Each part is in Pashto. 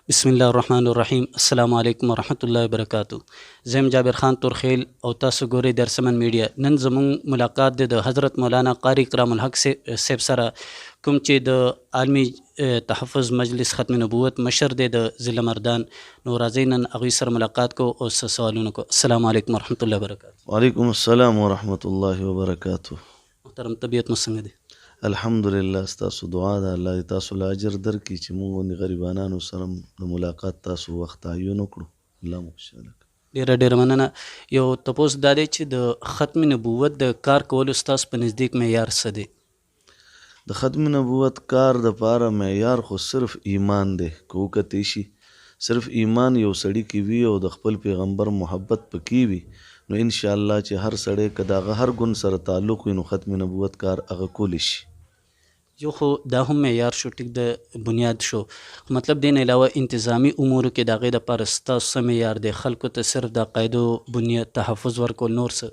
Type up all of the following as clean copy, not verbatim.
بسم الله الرحمن الرحیم. السلام علیکم ورحمت الله وبرکاتو. زم جابر خان تورخیل او تاسو ګورئ درسمن میډیا. نن زموږ ملاقات د حضرت مولانا قاری کرام الحق صاحب سره، کوم چې د عالمی تحفظ مجلس ختم نبوت مشر دی د ضلع مردان. نو راځئ نن هغوی سره ملاقات کو او څه سوالونه کو. السلام علیکم ورحمت الله وبرکاتو. وعلیکم السلام ورحمت الله وبرکاتو. محترم طبیعت مو څنګه دی؟ الحمدلله، ستاسو دعا ده الله تاسو له اجر درکړي چې موږ غوندې غریبانانو سره د ملاقات تاسو وخت تعین وکړو. الله مو خوشحاله کړي. ډیره مننه. یو تپوس دا دی چې د ختم نبوت د کار کولو ستاسو په نزدیک معیار څه دی؟ د ختم نبوت کار د پاره معیار خو صرف ایمان دی. که وکتې شي صرف ایمان یو سړي کې وي او د خپل پیغمبر محبت پکې وي، نو انشاءالله چې هر سړی که د هغه هر ګوند سره تعلق وي نو ختم نبوت کار هغه کولی شي. یو خو دا هم معیار شو، ټیک د بنیاد شو، مطلب دین علاوه انتظامی امورو کې د هغې دپاره ستاسو څه معیار دی؟ خلکو ته صرف د عقایدو بنیاد تحفظ ورکول، نور څه؟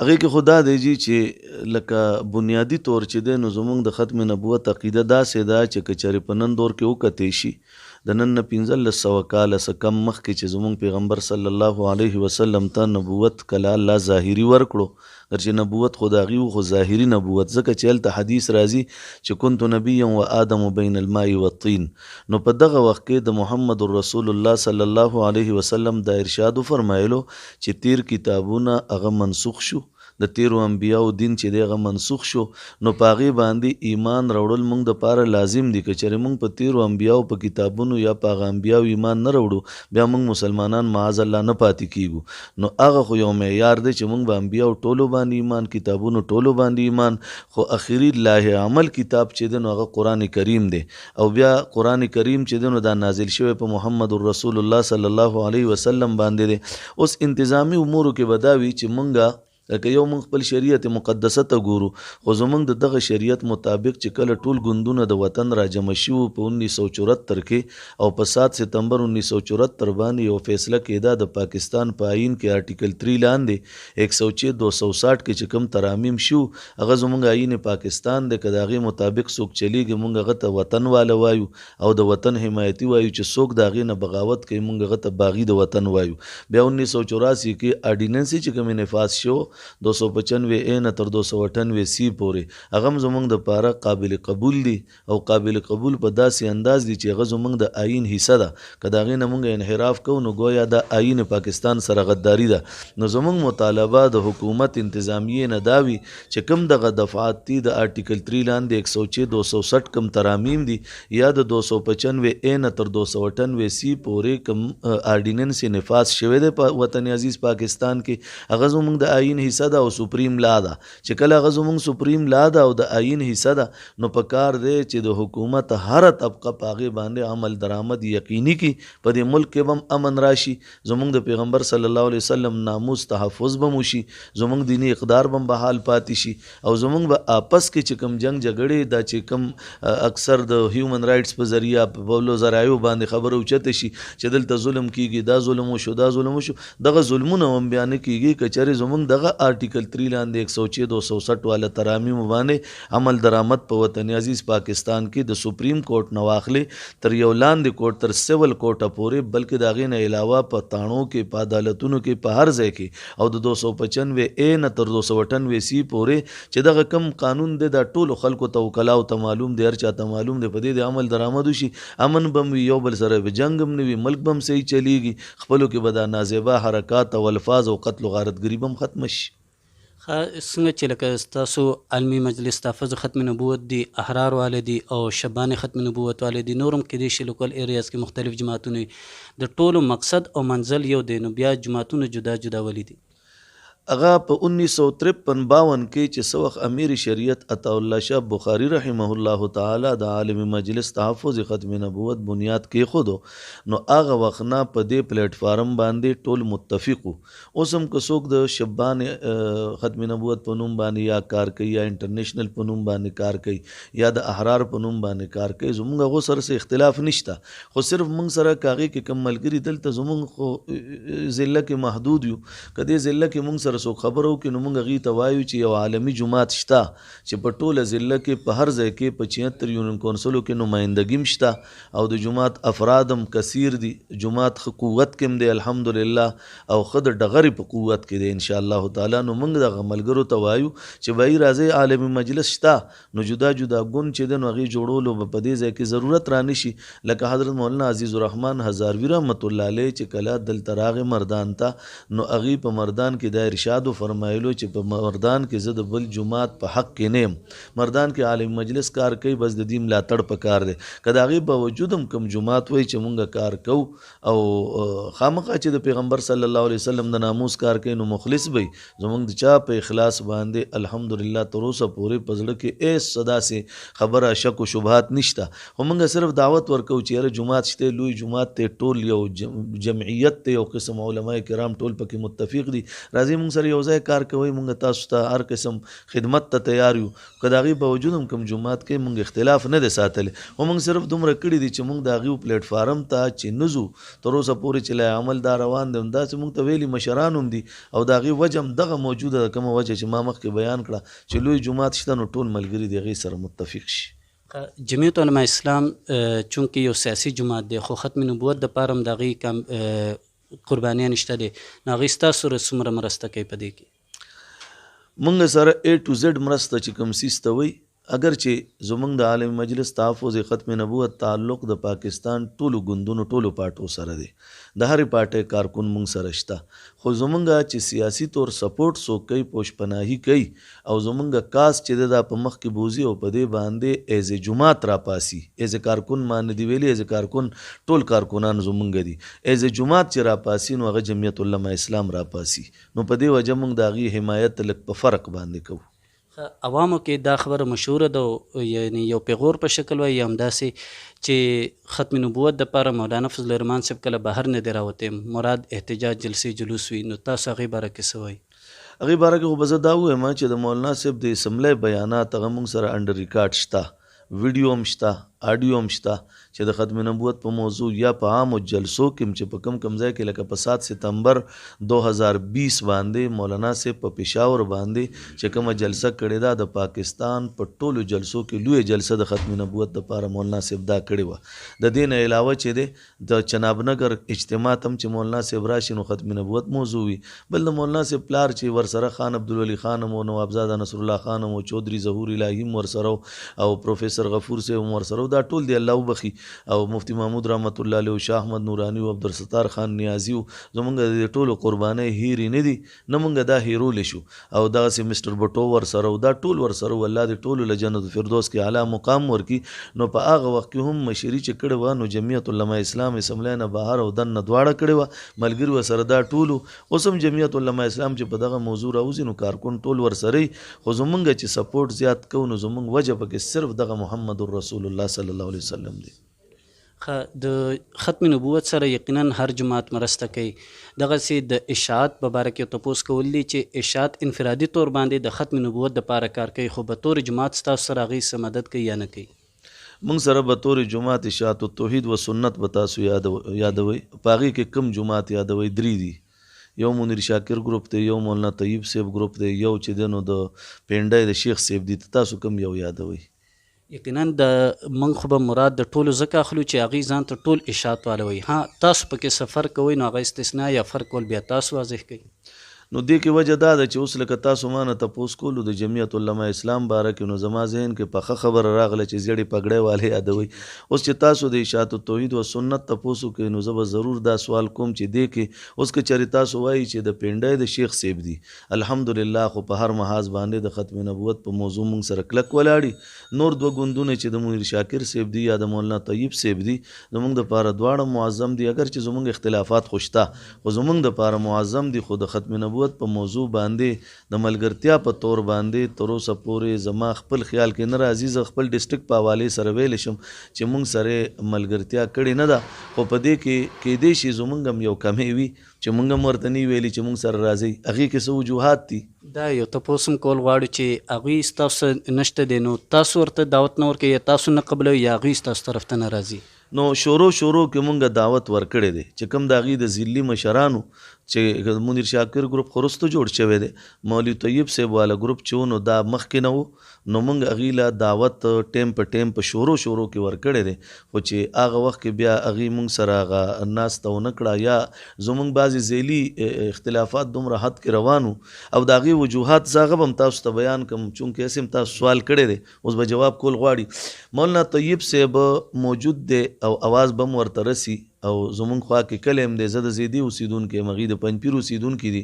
هغې کې خو دا دی جي چې لکه بنیادي طور چې دی نو زموږ د ختم نبوت عقیده داسې ده چې که چېرې په نن دور کې وکتې شي، د نن نه 1500 کاله څه کم مخکې چې زموږ پیغمبر صلی الله علیه وسلم ته نبوت کله الله ظاهري ورکړو، چې نبوت خو د هغې و خو ظاهري نبوت، ځکه چې هلته حدیث راځي چې کنت نبیا و آدم بین الماء والطین. نو په دغه وخت کې د محمد رسول الله صلی الله علیه وسلم دا ارشاد فرمایلو چې تیر کتابونه هغه منسوخ شو، د تیرو انبیاو دین چې دی هغه منسوخ شو، نو په هغې باندې ایمان راوړل موږ دپاره لازم دي. که چېرې موږ په تیرو انبیاو په کتابونو یا په هغه انبیاو ایمان نه راوړو، بیا موږ مسلمانان معاذ الله نه پاتې کیږو. نو هغه خو یو معیار دی چې موږ به انبیاو ټولو باندې ایمان، کتابونو ټولو باندې ایمان، خو اخري لایحه عمل کتاب چې دی نو هغه قرآن کریم دی. او بیا قرآن کریم چې دی نو دا نازل شوی په محمد رسول الله صلی الله علیه وسلم باندې دی. اوس انتظامی امورو کې به دا وي چې موږ لکه یو موږ خپل شریعت مقدسه ته ګورو، خو زموږ د دغه شریعت مطابق چې کله ټول ګوندونه د وطن را جمع شوي په 1974 کې او په 7 سپتمبر 1974 باندې یو فیصله کېده د پاکستان په آئین کې آرټیکل 3 لاندې 106 260 کې چې کوم ترامیم شو، هغه زموږ آئین پاکستان دی. که د هغې مطابق څوک چلیږي موږ هغه ته وطن واله وایو، او د وطن حمایتي وایو. چې څوک د هغې نه بغاوت کوي موږ هغه ته باغي د وطن وایو. بیا 1984 کې آرډیننس چې کوم نفاذ شو 295 اے نه تر 298 سی پورې، هغه هم زموږ د پاره قابل قبول دي، او قابل قبول په داسې انداز دي چې هغه زموږ د آئین حصه ده. که د هغې نه موږ انحراف کوو نو ګویا د آئین پاکستان سره غداري ده. نو زموږ مطالبه د حکومت انتظامیې نه دا وي چې کوم دغه دفعات دي د آرټیکل 3 لاندې 106 260 کوم ترامیم دي، یا د 295 اے نه تر 298 سی پورې کوم آرډیننس نفاذ شوی دی په وطن عزیز پاکستان کې، هغه زموږ د آئین حصہ ده او سپریم لا ده. چې کله هغه زموږ سپریم لا ده او د آئین حصہ ده، نو په کار دی چې د حکومت هره طبقه په هغې باندې عمل درآمد یقیني کړي، په دې ملک کې به هم امن راشي، زموږ د پیغمبر صلی الله علیه وسلم ناموس تحفظ به مو شي، زموږ دینی اقدار به هم بحال پاتې شي، او زموږ به آپس کې چې کوم جنگ جګړې دا چې کوم اکثر د هیومن رایټس په ذریعه په بولو ذرایعو باندې خبره اوچته شي چې دلته ظلم کیږي، دا ظلم وشو، دا ظلم وشو، دغه ظلمونه هم بیا نه کیږي. که چېرې زموږ دغه آرټیکل 3 لاندې 106 260 والا ترامیم باندې عمل درآمد په وطن عزیز پاکستان کې د سپریم کورټ نه واخلې تر یو لاندې کورټ تر سیول کورټه پورې، بلکې د هغې نه علاوه په تاڼو کې، په عدالتونو کې، په هر ځای کې، او د 295 اے نه تر 298 سی پورې چې دغه کم قانون دی دا ټولو خلکو ته وکلاو ته معلوم دی، هر چا ته معلوم دی، په دې د عمل درآمد وشي، امن به هم وي، یو بل سره به جنګ هم نه وي، ملک به هم صحیح چلیږي، خپلو کې به دا نازیبا حرکات او الفاظ او قتل و غارتګري به هم ختمه شي. څنګه چې لکه ستاسو عالمي مجلس تحفظ ختم نبوت دی، احرار والے دی او شبان ختم نبوت والے دی، نورم کېدای شي لوکل ایریاز کې مختلف جماعتونه، د ټولو مقصد او منزل یو دی، نو بیا جماعتونه جدا جدا ولی دي؟ هغه په 1953-52 کې چې څه وخت امیر شریعت عطاالله شاه بخاري رحمه الله تعالی د عالمي مجلس تحفظ ختم نبوت بنیاد کېښودو، نو هغه وخت نه په دې پلیټ فارم باندې ټول متفق وو. اوس هم که څوک د شبان ختم نبوت په نوم باندې یا کار کوي، یا انټرنیشنل په نوم باندې کار کوي، یا د احرار په نوم باندې کار کوي، زموږ هغو سره څه اختلاف نشته، خو صرف موږ سره که هغې کې کوم ملګري دلته زموږ خو ضلع کې محدود یو، که دې ضلع کې موږ سره سره څوک خبرو کې نو موږ هغوی ته وایو چې یو عالمي جماعت شته چې په ټوله ضلع کې په هر ځای کې په 76 یونین کونسلو کې نمایندګي هم شته او د جماعت افراد هم کثیر دي. جماعت ښه قوت کې هم دی الحمدلله او ښه د ډغرې په قوت کې دی انشاءالله تعالی. نو موږ دغه ملګرو ته وایو چې بهی راځئ عالمي مجلس شته نو جدا جدا ګوند چې دی نو هغې جوړولو به په دې ځای کې ضرورت رانشي. لکه حضرت مولانا عزیز الرحمن هزاروي رحمت الله علیه چې کله دلته راغې مردان ته نو هغې په مردان کې دا ارشاد فرمایلو چې په مردان کې زه د بل جماعت په حق کې نه یم. مردان کې عالم مجلس کار کوي بس د دې ملاتړ پکار دی. که د هغې باوجود هم کوم جماعت وایي چې مونږ کار کوو او خامخا چې د پیغمبر صلی الله علیه وسلم د ناموس کار کوي نو مخلص به زمونږ د چا په اخلاص باندې الحمدلله تر اوسه پورې په زړه کې ایس صدا سې خبره شک و شبهات نشته. خو مونږ صرف دعوت ورکوو چې یاره جماعت شته لوی جماعت ته ټول یو جمعیت ته یو قسم علماء کرام ټول پکې متفق دي راځي مونږ سره یو ځای کار کوي مونږ تاسو ته هر قسم خدمت ته تیار یو. که د هغې باوجود هم کوم جماعت کې مونږ اختلاف نه دی ساتلی خو مونږ صرف دومره کړي دي چې مونږ د هغې پلیټ فارم ته چې نه ځو تر اوسه پورې چې لا عمل دا روان دی همداسې مونږ ته ویلي مشران هم دي او د هغې وجه هم دغه موجوده ده کومه وجه چې ما مخکې بیان کړه چې لوی جماعت شته نو ټول ملګري د هغې سره متفق شي. جمعیت علماء اسلام چونکې یو سیاسي جماعت دی خو ختم نبوت دپاره هم د هغې کم قربانیان شته دی نو هغې ستاسو سره څومره مرسته کوي په دې کې؟ مونږ سره A to Z مرسته چې کوم سیز ته وایي اگر چې زمونږ د عالم مجلس تحفظ ختم نبوت تعلق د پاکستان ټولو ګوندونو ټولو پارټو سره دی د هرې پارټۍ کارکون مونږ سره شته خو زمونږ چې سیاسي طور سپورټ څوک کوي پوشپناهي کوي او زمونږ کاس چې دا په مخ کې بوزي او په دې باندې ایز جماعت راپاسي ایز کارکون باندې دی ویلي ایز کارکون ټول کارکونان زمونږ دي ایز جماعت چې راپاسي نو هغه جمعیت علماء اسلام راپاسي نو په دې وجه مونږ د هغې حمایت لږ په فرق باندې کوو. عوامو کې دا خبره مشهوره ده یعنی یو پیغور په شکل وایي یا همداسې چې ختم نبوت دپاره مولانا فضل الرحمن صاحب کله بهر نه دی راوتی مراد احتجاج جلسې جلوس وي نو تاسو هغې باره کې څه وایي؟ هغې باره کې خو به زه دا ووایم چې د مولانا صاحب د اسمبلی بیانات هغه مونږ سره انډر ریکارډ شته ویډیو هم شته آډیو هم شته چې د ختم نبوت په موضوع یا په عامو جلسو کې چې په کم ځای کې لکه په 7 ستمبر 2020 باندې مولانا صاحب په پېښور باندې چې کومه جلسه کړې ده د پاکستان په ټولو جلسو کې لوی جلسه د ختم نبوت دپاره مولانا صاحب دا کړې وه. د دې نه علاوه چې دی د چناب نګر اجتماع ته هم چې مولانا صاحب راشي نو ختم نبوت موضوع وي. بل د مولانا صاحب پلار چې ورسره خان عبدالولي خان هم نوابزاده نصر الله خان هم چودھری ظهور الهي هم ورسره او پروفیسر غفور صاحب هم ورسره دا ټول دی الله وبخي او مفتی محمود رحمت الله علیه او شاه احمد نورانی او عبدالستار خان نیازی زمونږ د ټولو قربانۍ هیرې نه دي نه مونږ دا هیرولی شو او دغسې مسټر بټو ورسره او دا ټول ورسره الله د ټولو له جنت الفردوس کې اعلی مقام ورکي. نو په هغه وخت کې هم مشري چې کړې وه نو جمعیت علماء اسلام اسمبلی نه بهر او دننه دواړه کړې وه ملګري ورسره دا ټولو اوس هم جمعیت علماء اسلام چې په دغه موضوع راوځي نو کارکون ټول ورسره خو زمونږ چې سپورټ زیات کوو نو زمونږ وجه پکې صرف دغه محمد رسول الله صلی الله علیه وسلم دی. د ختم نبوت سره یقینا هر جماعت مرسته کوي دغسې د اشاعت په باره کې تپوس کول دي چې اشاعت انفرادي طور باندې د ختم نبوت دپاره کار کوي خو به طور جماعت ستاسو سره هغې څه مدد کوي یا نه کوي؟ مونږ سره به طور جماعت اشاعت التوحید و سنت به تاسو یادوئ په هغې کې کوم جماعت یادوئ درې دي. یو منیر شاکر ګروپ دی یو مولانا طیب صاحب ګروپ دی یو چې دی نو د پینډی د شیخ صاحب دی تاسو کوم یو یادوئ؟ یقینا د موږ خو به مراد د ټولو ځکه اخلو چې هغوی ځان ته ټول اشاعت والا وایي ها تاسو پکې څه فرق کوئ نو هغه استثنا یا فرق ول بیا تاسو واضح کوئ. نو دې کې وجه دا ده چې اوس لکه تاسو ما نه تپوس کولو د جمعیت علماء اسلام باره کې نو زما ذهن کې پخه خبره راغله چې زیړې پګړۍ والې یادوئ. اوس چې تاسو د اشاعت التوحید و سنت تپوس وکړئ نو زه به ضرور دا سوال کوم چې دې کې اوس که چېرې تاسو وایي چې د پینډی د شیخ صاحب دی الحمدلله خو په هر محاذ باندې د ختم نبوت په موضوع مونږ سره کلک ولاړي. نور دوه ګوندونه چې د منیر شاکر صاحب دی یا د مولانا طیب صاحب دی زمونږ دپاره دواړه معظم دي اگر چې زمونږ اختلافات خو شته خو زمونږ دپاره معظم دي خو د ختم نبوت په موضوع باندې د ملګرتیا په تور باندې تر اوسه پورې زما خپل خیال کې نه راځي زه خپل ډسټرکټ په حوالې سره ویلی شم چې مونږ سره ملګرتیا کړې نه ده خو په دې کې کیدای شي زمونږ هم یو کمې وي چې مونږ هم ورته نه ویلي چې مونږ سره راځئ هغې کې څه وجوهات دي. دا یو تپوس هم کول غواړو چې هغوی ستاسو نشته دی نو تاسو ورته دعوت نه ورکوئ یا تاسو نه قبلوئ یا هغوی ستاسو طرف ته نه راځي؟ نو شروع کې مونږ دعوت ورکړی دی چې کوم د هغې د ذلي مشرانو چې منیر شاکر ګروپ خو وروسته جوړ شوی دی، مولوي طیب صاحب والا ګروپ چې و نو دا مخکې نه و، نو موږ هغې له دعوت ټیم په شورو کې ورکړی دی، خو چې هغه وخت کې بیا هغې موږ سره هغه ناسته ونه کړه، یا زموږ بعضې ذیلي اختلافات دومره حد کې روان وو او د هغې وجوهات زه هغه به هم تاسو ته بیان کړم، چونکې هسې هم تاسو سوال کړی دی، اوس به جواب کول غواړي. مولانا طیب صاحب موجود دی او اواز به هم ورته رسي او زمونږ خوا کې کلی هم دی، زه د زیدي اوسېدونکی یم، هغوی د پنجپیر اوسېدونکي دي.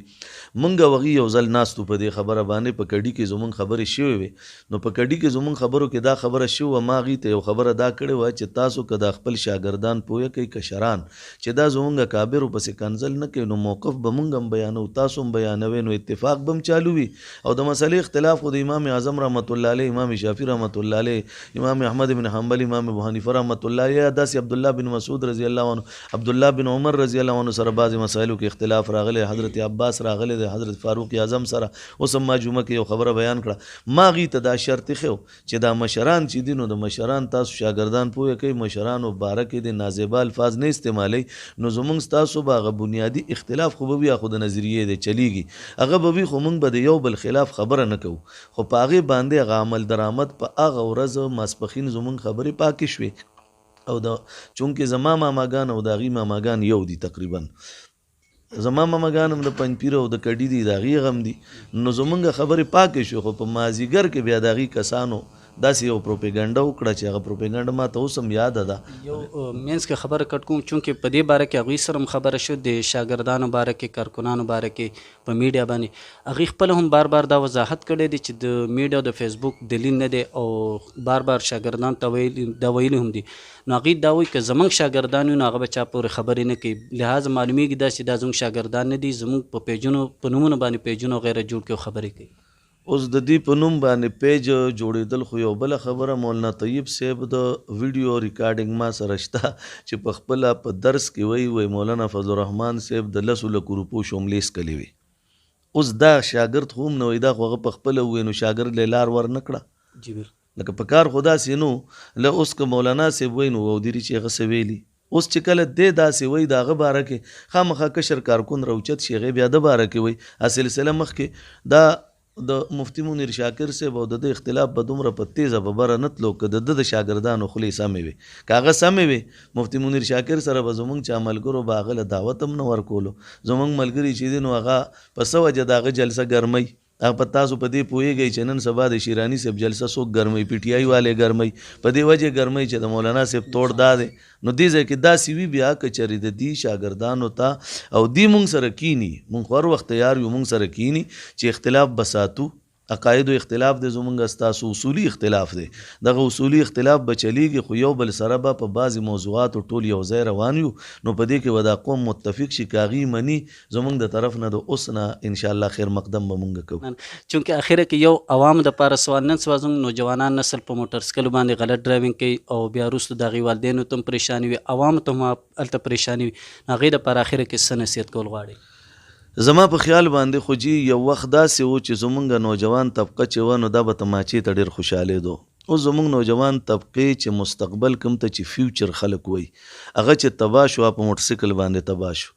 موږ او هغوی یو ځل ناست په دې خبره باندې، په کډي کې زمونږ خبرې شوې وې، نو په کډي کې زمونږ خبرو کې دا خبره شوې وه، ما هغوی ته یو خبره دا کړې وه چې تاسو که دا خپل شاګردان پوهه کوي کشران چې دا زمونږ اکابرو پسې کنځل نه کوي، نو موقف به موږ هم بیانو، تاسو هم بیانوئ، نو اتفاق به هم چالو وي. او د مسلې اختلاف خو د امام اعظم رحمت الله علیه، امام شافعي رحمت الله علیه، امام احمد بن حنبل، امام ابو حنیفه رحمت الله علیه، داسې عبدالله بن مسعود رضی الله عنه، عبدالله بن عمر رضی الله عنه سره بعضې مسایلو کې اختلاف راغلی، حضرت عباس راغلی دی، حضرت فاروق اعظم سره. اوس هم ما جمعه کې یو خبره بیان کړه، ما هغوی ته دا شرط ایښی چې دا مشران چې دي، نو د مشران تاسو شاګردان پوهه کوئ، مشرانو باره کې د نازیبه الفاظ نه استعمالوئ، نو زمونږ ستاسو به هغه بنیادي اختلاف خو به وي، خو د نظریې دی چلیږي هغه به وي، خو موږ به د یو بل خلاف خبره نه کوو، خو په هغې باندې هغه عمل درآمد په هغه ورځ ماسپښین زمونږ خبرې پاکې شوې، او د چونکې زما ماماګان او د هغې ماماګان یو دي، تقریبا زما ماماګان هم د پنجپیر او د کډي دي، د هغې غم دي، نو زمونږ خبرې پاکې شو، خو په مازدیګر کې بیا د هغې کسانو داسې یو پروپیګنډه وکړه چې هغه پروپیګنډه ما ته اوس هم یاده ده. یو مینس کې خبره کټ کوم، چونکې په دې باره کې هغوی سره هم خبره شو، د شاګردانو باره کې، کارکنانو باره کې په میډیا باندې هغوی خپله هم بار بار دا وضاحت کړی دی چې د میډیا د فیسبوک دلیل نه دی، او بار بار شاګردانو ته دا ویلي هم دي، نو هغوی دا وایي که زموږ شاګردان وي نو هغه به چا پورې خبرې نه کوي، لحاظ معلومیږي دا چې دا زموږ شاګردان نه دي، زموږ په پیجونو په نومونو باندې پیجونه وغیره جوړ کړي او خبرې کوي. اوس د دې په نوم باندې پیج جوړېدل خو یو بله خبره، مولانا طیب صاحب د ویډیو ریکارډینګ ما سره شته چې په خپله په درس کې وایي مولانا فضل الرحمن صاحب د 10 لکو روپو شوملې څکلې وي. اوس دا شاګرد خو هم نه وایي، دا خو هغه په خپله ووایي، نو شاګرد له لار ور نه کړه، جی بل لکه په کار خو داسې نو له اوس که مولانا صاحب وایي نو ودیري چې هغه څه ویلي، اوس چې کله دې داسې وایي د هغه باره کې خامخا کشر کارکون راوچت شي، هغې بیا د باره کې وایي سلسله مخکې دا د مفتی منیر شاکر صاحب او د اختلاف به دومره په تیزه به بره نه تلو که د شاګردانو خولې سمې وي، که هغه سمې وي مفتی منیر شاکر سره به زمونږ چې ملګرو به هغه له دعوت هم نه ورکولو، زمونږ ملګري چې دي نو هغه په څه وجه د هغه جلسه ګرمۍ، هغه په تاسو په دې پوهېږئ چې نن سبا د شیراني صاحب جلسه څوک ګرمۍ، پی ټي آی والې ګرمۍ، په دې وجې ګرمۍ چې د مولانا صاحب توړ دا دی، نو دې ځای کې داسې وي بیا که چېرې د دې شاګردانو ته او دې مونږ سره کینی، مونږ خو هر وخت تیار یو مونږ سره کینی چې اختلاف به ساتو، عقایدو اختلاف دی زمونږ ستاسو اصولي اختلاف دی، دغه اصولي اختلاف به چلیږي، خو یو بل سره به په بعضې موضوعاتو ټول یو ځای روان یو، نو په دې کې به دا قوم متفق شي، که هغوی مني زمونږ د طرف نه د اوس نه انشاءالله خیر مقدم به مونږ کوو. چونکې اخره کې یو عوامو دپاره سوال، نن سبا زموږ نوجوانان نسل په موټر سایکلو باندې غلط ډرایوینګ کوي او بیا وروسته د هغوی والدینو ته هم پریشاني وي، عوامو ته هم هلته پریشاني وي، هغوی دپاره اخره کې څه نصیحت کول غواړي؟ زما په خیال باندې خو جی یو وخت داسې و چې زمونږ نوجوان طبقه چې وه نو دا به تماچې ته ډېر خوشحالېدو، اوس زمونږ نوجوان طبقې چې مستقبل کوم ته چې فیوچر خلک وایي هغه چې تباه شو په موټر سایکل باندې تباه شو.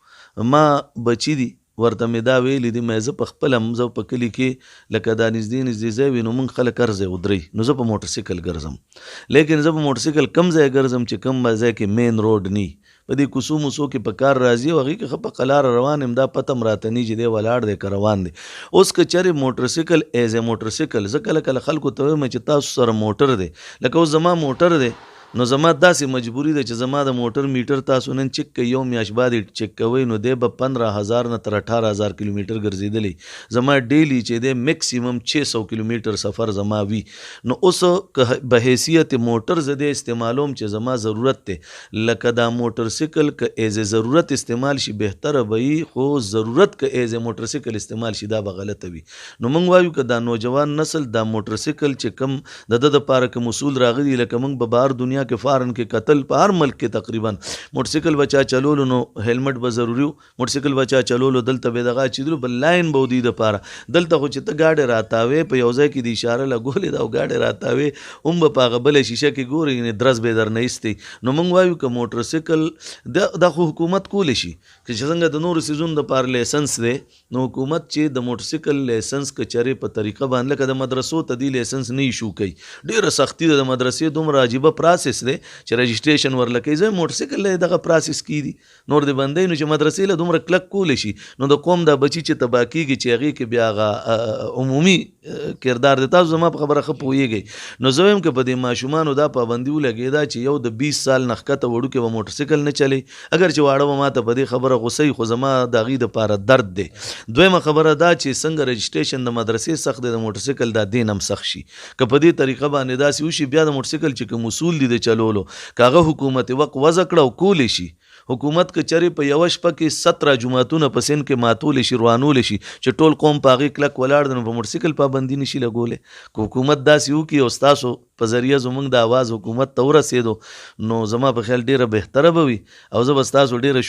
ما بچي دي ورته مې دا ویلي دي، مې زه په خپله هم زه په کلي کې لکه دا نږدې ځای وي نو موږ خلک هر ځای ودرئ، نو زه په موټر سایکل ګرځم، لیکن زه په موټر سایکل کم ځای ګرځم چې کم ځای کې مین روډ نی، په دې کوڅو موڅو کې په کار راځي او هغې کې ښه په قلاره روان یم، دا پته م راته نی چې دی ولاړ دی که روان دی. اوس که چېرې موټر سایکل ایز ا موټر سایکل، زه کله کله خلکو ته وایم چې تاسو سره موټر دی، لکه اوس زما موټر دی، نو زما داسې مجبوري ده چې زما د موټر میټر تاسو نن چک کوئ، یو میاشت بعد چک کوئ نو دی به 15,000 نه تر 18,000 کیلومیټر ګرځېدلی، زما ډیلی چې دی میکسیمم 600 کیلومیټر سفر زما وي. نو اوس که به حیثیت موټر زه دی استعمالوم چې زما ضرورت دی، لکه دا موټر سایکل که ایز ضرورت استعمال شي بهتره به وي، خو ضرورت که ایز موټر سایکل استعمال شي دا به غلطه وي. نو موږ وایو که دا نوجوان نسل دا موټر سایکل چې کم د ده دپاره کوم اصول راغلي، لکه موږ به بهر دنیا دنیا کې فارن کې قتل په هر ملک کې تقریبا موټرسایکل بچا چلولو نو هیلمټ به ضروري وو موټرسایکل بچا چلولو دلته به دغه چیدلو بل لاین به ودی د پاره دلته خو چې ته گاډي راتاوي په یو ځای کې د اشاره لګولې دا گاډي راتاوي هم په هغه بل شیشه کې ګوري نه درز به در نه ایستي نو موږ وایو ک موټرسایکل د حکومت کول شي چې څنګه د نور سيزون د پار لایسنس دی نو حکومت چې د موټرسایکل لایسنس کچري په طریقه باندې لکه د مدرسو ته دی لایسنس نه ایشو کوي ډیره سختی د مدرسې دومره عجیبه پروسس دی چې رجسټریشن ورلکې زه موټرسایکل له دغه پروسس کیدی نور د بندې نو چې مدرسې له دومره کلک کول شي نو د قوم د بچی چې تباکیږي چې هغه کې بیا غا عمومي کردار د تاسو زما په خبره خپويږي نو زویم کې په دې ماشومان دا پابندي ولګیدا چې یو د 20 سال نخکته وړو کې موټرسایکل نه چلی اگر چې واړه ما ته په دې خبره غوسې خو زما د غي د پاره درد دی دویمه خبره دا چې څنګه رجسټریشن د مدرسې سخت د موټرسایکل د دینم سخت شي که په دې طریقه باندې داسې وشي بیا د موټرسایکل چې کوم اصول دي د چلولو کاغه حکومت وق وځ کړه او کول شي حکومت که چری په یو شپه کې 17 جمعهتون په سن کې ماتول شي روانول شي چې ټول قوم پاغي کلک ولاړ د موټرسایکل پابندي نشي لګولې کو حکومت داسې وو کې او تاسو په ذریعہ زمونږ د आवाज حکومت ته ورسېدو نو زما په خیال ډیره بهتره به وي او زه به تاسو ډیره